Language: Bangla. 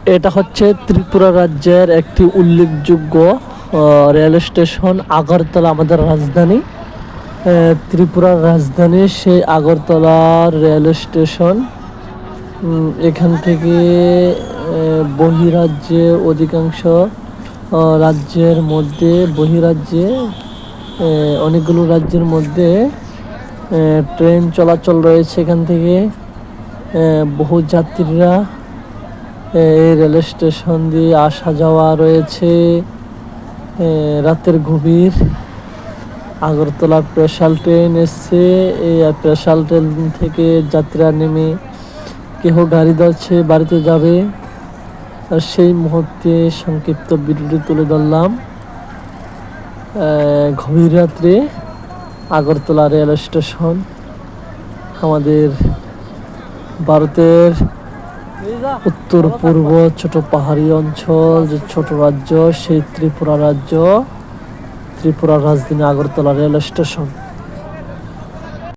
এটা হচ্ছে ত্রিপুরা রাজ্যের একটি উল্লেখযোগ্য রেল স্টেশন। আগরতলা আমাদের রাজধানী, ত্রিপুরার রাজধানী সেই আগরতলার রেল স্টেশন। এখান থেকে বহিরাজ্যে অধিকাংশ রাজ্যের মধ্যে বহিরাজ্যে অনেকগুলো রাজ্যের মধ্যে ট্রেন চলাচল রয়েছে। এখান থেকে বহু যাত্রীরা এই রেল স্টেশন দিয়ে আসা যাওয়া রয়েছে। রাতের গভীর আগরতলা স্পেশাল ট্রেন এসছে। এই স্পেশাল ট্রেন থেকে যাত্রীরা নেমে কেহ গাড়ি ধরছে, বাড়িতে যাবে। আর সেই মুহূর্তে সংক্ষিপ্ত ভিডিওটি তুলে ধরলাম। গভীর রাত্রে আগরতলা রেল স্টেশন, আমাদের ভারতের উত্তর পূর্ব ছোট পাহাড়ি অঞ্চল, যে ছোট রাজ্য সেই ত্রিপুরা রাজ্য, ত্রিপুরার রাজধানী আগরতলা রেল স্টেশন।